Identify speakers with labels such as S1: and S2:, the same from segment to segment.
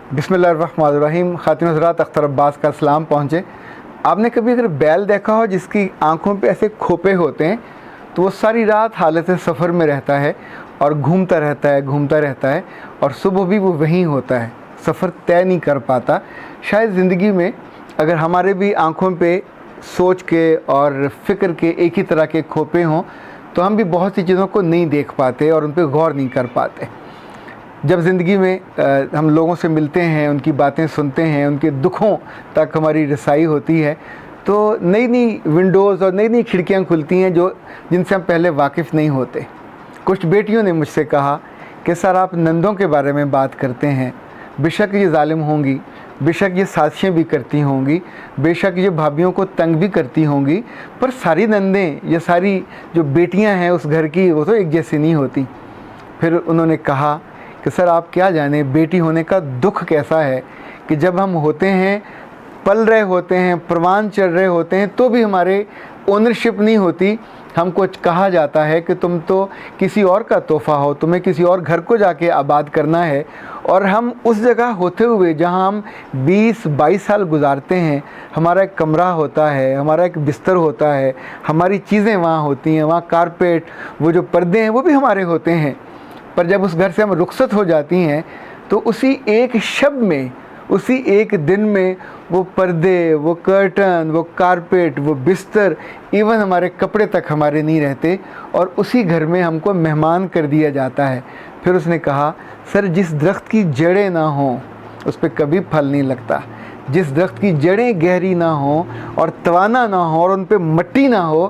S1: बिस्मिल्लाहिर्रहमानिर्रहीम। ख़ातिन हज़रात, अख्तर अब्बास का सलाम पहुँचे। आपने कभी अगर बैल देखा हो जिसकी आँखों पे ऐसे खोपे होते हैं, तो वो सारी रात हालत सफ़र में रहता है और घूमता रहता है और सुबह भी वो वहीं होता है, सफ़र तय नहीं कर पाता। शायद ज़िंदगी में अगर हमारे भी आँखों पे सोच के और फ़िक्र के एक ही तरह के खोपे हों तो हम भी बहुत सी चीज़ों को नहीं देख पाते और उन पर गौर नहीं कर पाते। जब ज़िंदगी में हम लोगों से मिलते हैं, उनकी बातें सुनते हैं, उनके दुखों तक हमारी रसाई होती है, तो नई नई विंडोज़ और नई नई खिड़कियां खुलती हैं जिनसे हम पहले वाकिफ़ नहीं होते। कुछ बेटियों ने मुझसे कहा कि सर, आप नंदों के बारे में बात करते हैं, बेशक ये ज़ालिम होंगी, बेशक ये साजिशें भी करती होंगी, बेशक ये भाभियों को तंग भी करती होंगी, पर सारी नंदें या सारी जो बेटियां हैं उस घर की, वो तो एक जैसी नहीं होती। फिर उन्होंने कहा कि सर, आप क्या जाने बेटी होने का दुख कैसा है कि जब हम होते हैं, पल रहे होते हैं, परवान चढ़ रहे होते हैं, तो भी हमारे ओनरशिप नहीं होती। हमको कहा जाता है कि तुम तो किसी और का तोहफ़ा हो, तुम्हें किसी और घर को जाके आबाद करना है, और हम उस जगह होते हुए जहां हम 20-22 साल गुजारते हैं, हमारा एक कमरा होता है, हमारा एक बिस्तर होता है, हमारी चीज़ें वहाँ होती हैं, वहाँ कारपेट, वो जो पर्दे हैं वो भी हमारे होते हैं। पर जब उस घर से हम रुखसत हो जाती हैं तो उसी एक शब में, उसी एक दिन में वो पर्दे, वो कर्टन, वो कारपेट, वो बिस्तर, इवन हमारे कपड़े तक हमारे नहीं रहते और उसी घर में हमको मेहमान कर दिया जाता है। फिर उसने कहा, सर, जिस दरख्त की जड़ें ना हों उस पर कभी फल नहीं लगता। जिस दरख्त की जड़ें गहरी ना हो और तवाना ना हो और उन पे मट्टी ना हो,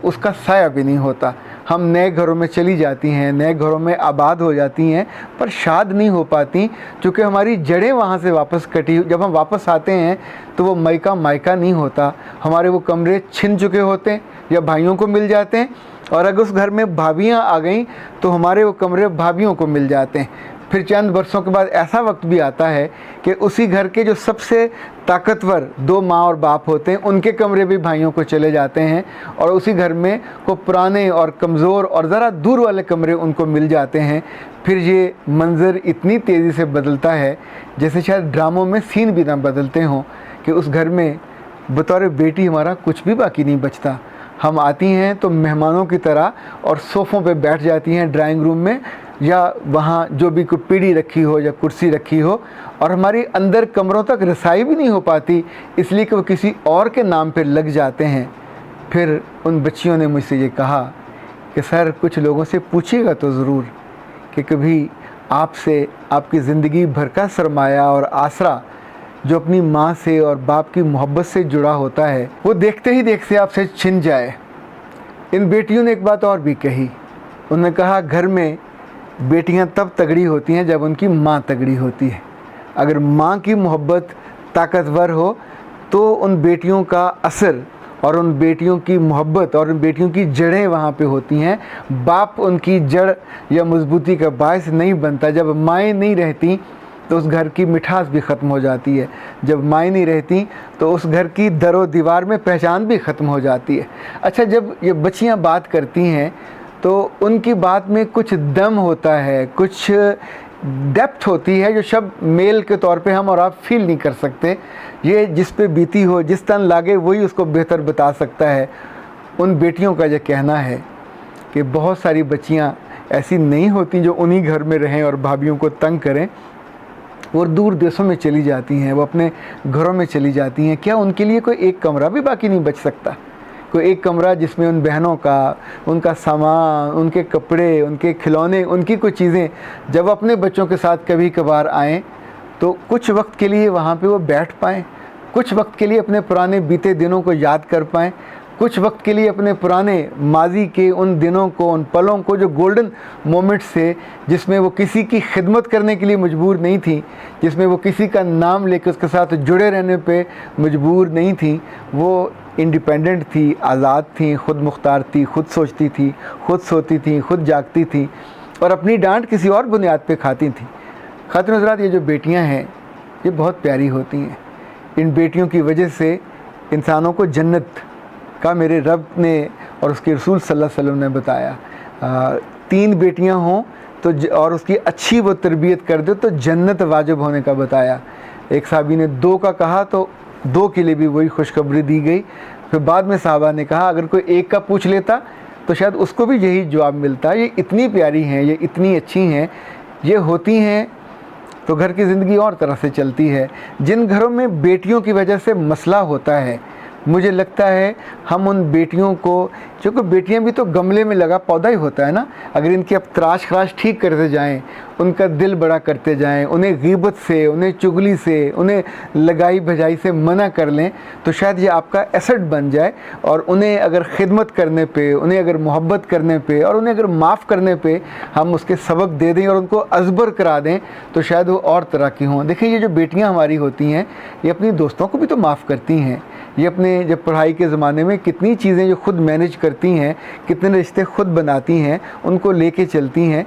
S1: उसका साया भी नहीं होता। हम नए घरों में चली जाती हैं, नए घरों में आबाद हो जाती हैं, पर शाद नहीं हो पाती, क्योंकि हमारी जड़ें वहाँ से वापस कटी। जब हम वापस आते हैं तो वो मायका नहीं होता। हमारे वो कमरे छिन चुके होते हैं या भाइयों को मिल जाते हैं, और अगर उस घर में भाभियाँ आ गईं तो हमारे वो कमरे भाभियों को मिल जाते हैं। फिर चंद बरसों के बाद ऐसा वक्त भी आता है कि उसी घर के जो सबसे ताकतवर 2 माँ और बाप होते हैं, उनके कमरे भी भाइयों को चले जाते हैं, और उसी घर में को पुराने और कमज़ोर और ज़रा दूर वाले कमरे उनको मिल जाते हैं। फिर ये मंज़र इतनी तेज़ी से बदलता है जैसे शायद ड्रामों में सीन भी ना बदलते हों, कि उस घर में बतौर बेटी हमारा कुछ भी बाकी नहीं बचता। हम आती हैं तो मेहमानों की तरह और सोफ़ों पे बैठ जाती हैं ड्राइंग रूम में, या वहाँ जो भी कोई पीढ़ी रखी हो या कुर्सी रखी हो, और हमारी अंदर कमरों तक रसाई भी नहीं हो पाती, इसलिए कि वो किसी और के नाम पे लग जाते हैं। फिर उन बच्चियों ने मुझसे ये कहा कि सर, कुछ लोगों से पूछिएगा तो ज़रूर कि कभी आपसे आपकी ज़िंदगी भर का सरमाया और आसरा जो अपनी माँ से और बाप की मोहब्बत से जुड़ा होता है, वो देखते ही देखते आपसे छिन जाए। इन बेटियों ने एक बात और भी कही। उन्होंने कहा, घर में बेटियां तब तगड़ी होती हैं जब उनकी माँ तगड़ी होती है। अगर माँ की मोहब्बत ताकतवर हो तो उन बेटियों का असर और उन बेटियों की मोहब्बत और उन बेटियों की जड़ें वहाँ पे होती हैं। बाप उनकी जड़ या मजबूती का बायस नहीं बनता। जब माएँ नहीं रहती तो उस घर की मिठास भी ख़त्म हो जाती है। जब माएँ नहीं रहती तो उस घर की दरो दीवार में पहचान भी ख़त्म हो जाती है। अच्छा, जब ये बच्चियाँ बात करती हैं तो उनकी बात में कुछ दम होता है, कुछ डेप्थ होती है, जो शब्द मेल के तौर पे हम और आप फील नहीं कर सकते। ये जिस पे बीती हो, जिस तन लागे, वही उसको बेहतर बता सकता है। उन बेटियों का ये कहना है कि बहुत सारी बच्चियाँ ऐसी नहीं होती जो उन्हीं घर में रहें और भाभियों को तंग करें। वो दूर देशों में चली जाती हैं, वो अपने घरों में चली जाती हैं। क्या उनके लिए कोई एक कमरा भी बाकी नहीं बच सकता? कोई एक कमरा जिसमें उन बहनों का, उनका सामान, उनके कपड़े, उनके खिलौने, उनकी कुछ चीज़ें जब अपने बच्चों के साथ कभी कभार आएँ तो कुछ वक्त के लिए वहाँ पे वो बैठ पाएँ, कुछ वक्त के लिए अपने पुराने बीते दिनों को याद कर पाएँ, कुछ वक्त के लिए अपने पुराने माजी के उन दिनों को, उन पलों को, जो गोल्डन मोमेंट्स थे, जिसमें वो किसी की खिदमत करने के लिए मजबूर नहीं थी, जिसमें वो किसी का नाम लेकर उसके साथ जुड़े रहने पे मजबूर नहीं थी। वो इंडिपेंडेंट थी, आज़ाद थी, ख़ुद मुख्तार थी, ख़ुद सोचती थी, ख़ुद सोती थी, ख़ुद जागती थी, और अपनी डांट किसी और बुनियाद पे खाती थी। ख़ातिन हज़रात, ये जो बेटियां हैं ये बहुत प्यारी होती हैं। इन बेटियों की वजह से इंसानों को जन्नत का मेरे रब ने और उसके रसूल सल्लल्लाहु अलैहि वसल्लम ने बताया। 3 बेटियां हों और उसकी अच्छी वो तरबियत कर दो तो जन्नत वाजिब होने का बताया। एक साहबी ने 2 का कहा तो 2 के लिए भी वही खुशखबरी दी गई। फिर बाद में साहबा ने कहा अगर कोई 1 का पूछ लेता तो शायद उसको भी यही जवाब मिलता। ये इतनी प्यारी हैं, ये इतनी अच्छी हैं, ये होती हैं तो घर की ज़िंदगी और तरह से चलती है। जिन घरों में बेटियों की वजह से मसला होता है, मुझे लगता है हम उन बेटियों को, क्योंकि बेटियां भी तो गमले में लगा पौधा ही होता है ना, अगर इनकी अब तराश खराश ठीक करते जाएं, उनका दिल बड़ा करते जाएं, उन्हें गीबत से, उन्हें चुगली से, उन्हें लगाई भजाई से मना कर लें तो शायद ये आपका एसेट बन जाए। और उन्हें अगर खिदमत करने पे, उन्हें अगर मोहब्बत करने पे और उन्हें अगर माफ़ करने पे हम उसके सबक दे दें और उनको अजबर करा दें तो शायद वो और तरह की हों। देखिए ये जो बेटियाँ हमारी होती हैं ये अपनी दोस्तों को भी तो माफ़ करती हैं। ये अपने जब पढ़ाई के ज़माने में कितनी चीज़ें जो खुद मैनेज करती हैं, कितने रिश्ते खुद बनाती हैं, उनको लेके चलती हैं,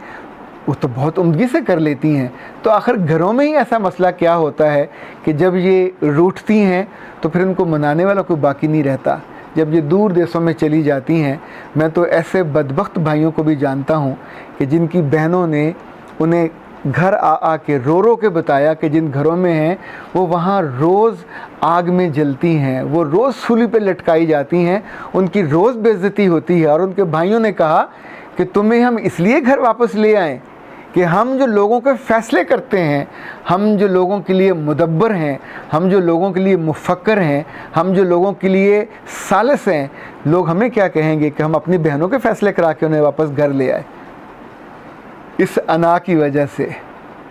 S1: वो तो बहुत उम्दगी से कर लेती हैं। तो आखिर घरों में ही ऐसा मसला क्या होता है कि जब ये रूठती हैं तो फिर उनको मनाने वाला कोई बाकी नहीं रहता। जब ये दूर देशों में चली जाती हैं, मैं तो ऐसे बदबख्त भाइयों को भी जानता हूँ कि जिनकी बहनों ने उन्हें घर आ के रो के बताया कि जिन घरों में हैं वो वहाँ रोज़ आग में जलती हैं, वो रोज़ सूली पे लटकाई जाती हैं, उनकी रोज़ बेइज्जती होती है। और उनके भाइयों ने कहा कि तुम्हें हम इसलिए घर वापस ले आएँ कि हम जो लोगों के फ़ैसले करते हैं, हम जो लोगों के लिए मुदब्बर हैं, हम जो लोगों के लिए मुफक्कर हैं, हम जो लोगों के लिए सालिस हैं, लोग हमें क्या कहेंगे कि हम अपनी बहनों के फ़ैसले करा के उन्हें वापस घर ले आए। इस अना की वजह से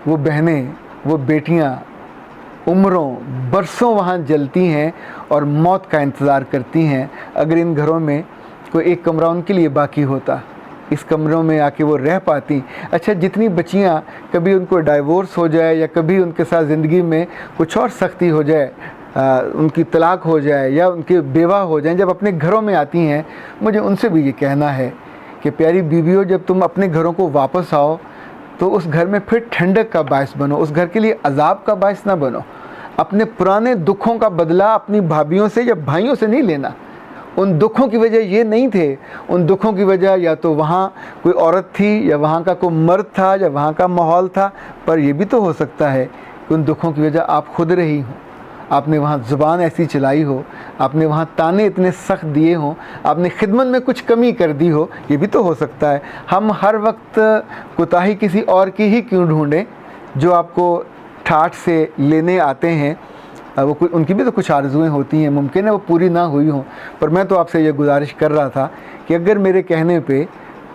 S1: वो बहनें, वो बेटियां उम्रों बरसों वहाँ जलती हैं और मौत का इंतज़ार करती हैं। अगर इन घरों में कोई एक कमरा उनके लिए बाकी होता, इस कमरों में आके वो रह पाती। अच्छा, जितनी बच्चियाँ कभी उनको डाइवोर्स हो जाए या कभी उनके साथ ज़िंदगी में कुछ और सख्ती हो जाए, उनकी तलाक हो जाए या उनके बेवा हो जाए, जब अपने घरों में आती हैं, मुझे उनसे भी ये कहना है कि प्यारी बीवियों, जब तुम अपने घरों को वापस आओ तो उस घर में फिर ठंडक का बायस बनो, उस घर के लिए अजाब का बायस ना बनो। अपने पुराने दुखों का बदला अपनी भाभियों से या भाइयों से नहीं लेना। उन दुखों की वजह ये नहीं थे, उन दुखों की वजह या तो वहाँ कोई औरत थी या वहाँ का कोई मर्द था या वहाँ का माहौल था, पर यह भी तो हो सकता है कि उन दुखों की वजह आप खुद रही हो। आपने वहाँ ज़ुबान ऐसी चलाई हो, आपने वहाँ ताने इतने सख्त दिए हों, आपने खिदमत में कुछ कमी कर दी हो, ये भी तो हो सकता है। हम हर वक्त कोताही किसी और की ही क्यों ढूंढें जो आपको ठाठ से लेने आते हैं। वो उनकी भी तो कुछ आरज़ुएँ होती हैं, मुमकिन है वो पूरी ना हुई हों। पर मैं तो आपसे ये गुजारिश कर रहा था कि अगर मेरे कहने पे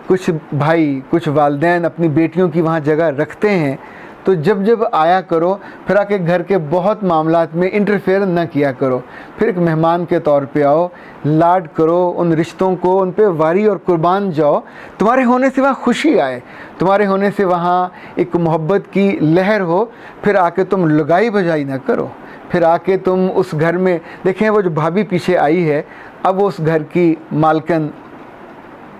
S1: कुछ भाई, कुछ वालिदैन अपनी बेटियों की वहाँ जगह रखते हैं तो जब जब आया करो फिर आके घर के बहुत मामलात में इंटरफेयर न किया करो। फिर एक मेहमान के तौर पे आओ, लाड करो उन रिश्तों को, उन पे वारी और कुर्बान जाओ। तुम्हारे होने से वहाँ खुशी आए, तुम्हारे होने से वहाँ एक मोहब्बत की लहर हो। फिर आके तुम लगाई बजाई ना करो, फिर आके तुम उस घर में देखें, वो जो भाभी पीछे आई है अब वो उस घर की मालकन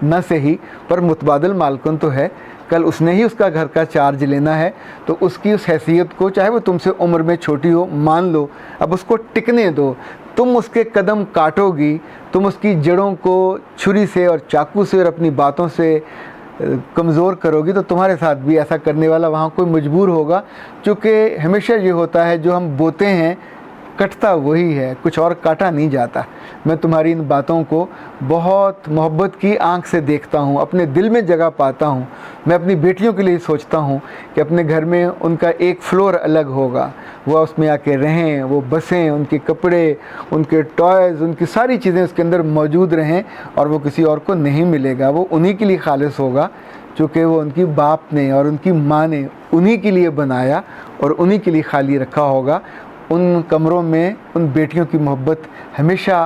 S1: न से ही पर मुतबादल मालकन तो है, कल उसने ही उसका घर का चार्ज लेना है। तो उसकी उस हैसियत को, चाहे वो तुमसे उम्र में छोटी हो, मान लो, अब उसको टिकने दो। तुम उसके कदम काटोगी, तुम उसकी जड़ों को छुरी से और चाकू से और अपनी बातों से कमज़ोर करोगी तो तुम्हारे साथ भी ऐसा करने वाला वहाँ कोई मजबूर होगा। क्योंकि हमेशा ये होता है जो हम बोते हैं कटता वही है, कुछ और काटा नहीं जाता। मैं तुम्हारी इन बातों को बहुत मोहब्बत की आंख से देखता हूँ, अपने दिल में जगह पाता हूँ। मैं अपनी बेटियों के लिए सोचता हूँ कि अपने घर में उनका एक फ्लोर अलग होगा, वह उसमें आके रहें, वो बसें, उनके कपड़े, उनके टॉयज़, उनकी सारी चीज़ें उसके अंदर मौजूद रहें और वो किसी और को नहीं मिलेगा। वो उन्हीं के लिए खालिस होगा चूँकि वो उनकी बाप ने और उनकी माँ ने उन्हीं के लिए बनाया और उन्हीं के लिए खाली रखा होगा। उन कमरों में उन बेटियों की मोहब्बत हमेशा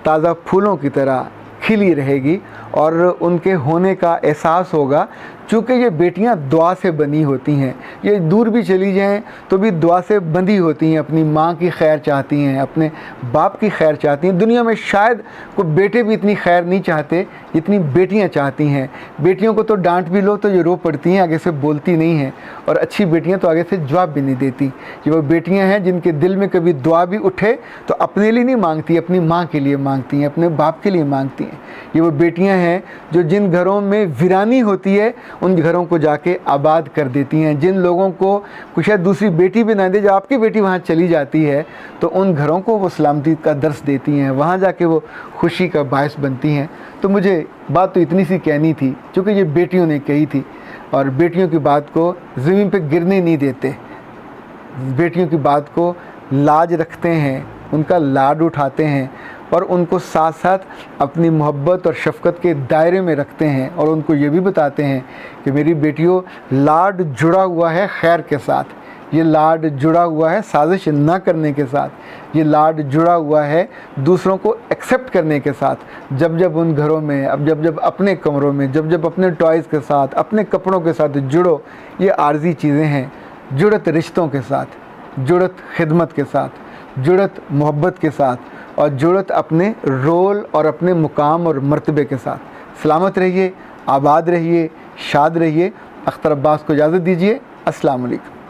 S1: ताज़ा फूलों की तरह खिली रहेगी और उनके होने का एहसास होगा। चूँकि ये बेटियां दुआ से बनी होती हैं, ये दूर भी चली जाएं तो भी दुआ से बंधी होती हैं, अपनी माँ की खैर चाहती हैं, अपने बाप की खैर चाहती हैं। दुनिया में शायद कोई बेटे भी इतनी खैर नहीं चाहते जितनी बेटियां चाहती हैं। बेटियों को तो डांट भी लो तो ये रो पड़ती हैं, आगे से बोलती नहीं हैं, और अच्छी बेटियां तो आगे से जवाब भी नहीं देती। ये वो बेटियां हैं जिनके दिल में कभी दुआ भी उठे तो अपने लिए नहीं मांगती, अपनी माँ के लिए मांगती हैं, अपने बाप के लिए मांगती हैं। ये वो बेटियां हैं जो जिन घरों में वीरानी होती है उन घरों को जाके आबाद कर देती हैं। जिन लोगों को कुछ शायद दूसरी बेटी भी ना दे, जब आपकी बेटी वहाँ चली जाती है तो उन घरों को वो सलामती का दर्स देती हैं, वहाँ जाके वो खुशी का बायस बनती हैं। तो मुझे बात तो इतनी सी कहनी थी, क्योंकि ये बेटियों ने कही थी, और बेटियों की बात को ज़मीन पे गिरने नहीं देते, बेटियों की बात को लाज रखते हैं, उनका लाड उठाते हैं और उनको साथ साथ अपनी मोहब्बत और शफ़क़त के दायरे में रखते हैं, और उनको ये भी बताते हैं कि मेरी बेटियों, लाड जुड़ा हुआ है खैर के साथ, ये लाड जुड़ा हुआ है साजिश ना करने के साथ, ये लाड जुड़ा हुआ है दूसरों को एक्सेप्ट करने के साथ। जब जब उन घरों में, अब जब जब अपने कमरों में, जब जब अपने टॉयज़ के साथ, अपने कपड़ों के साथ जुड़ो, ये आर्जी चीज़ें हैं। जुड़त रिश्तों के साथ, जुड़त खिदमत के साथ, जुड़त मोहब्बत के साथ, और जुड़त अपने रोल और अपने मुकाम और मर्तबे के साथ। सलामत रहिए, आबाद रहिए, शाद रहिए। अख्तर अब्बास को इजाज़त दीजिए। अस्सलाम वालेकुम।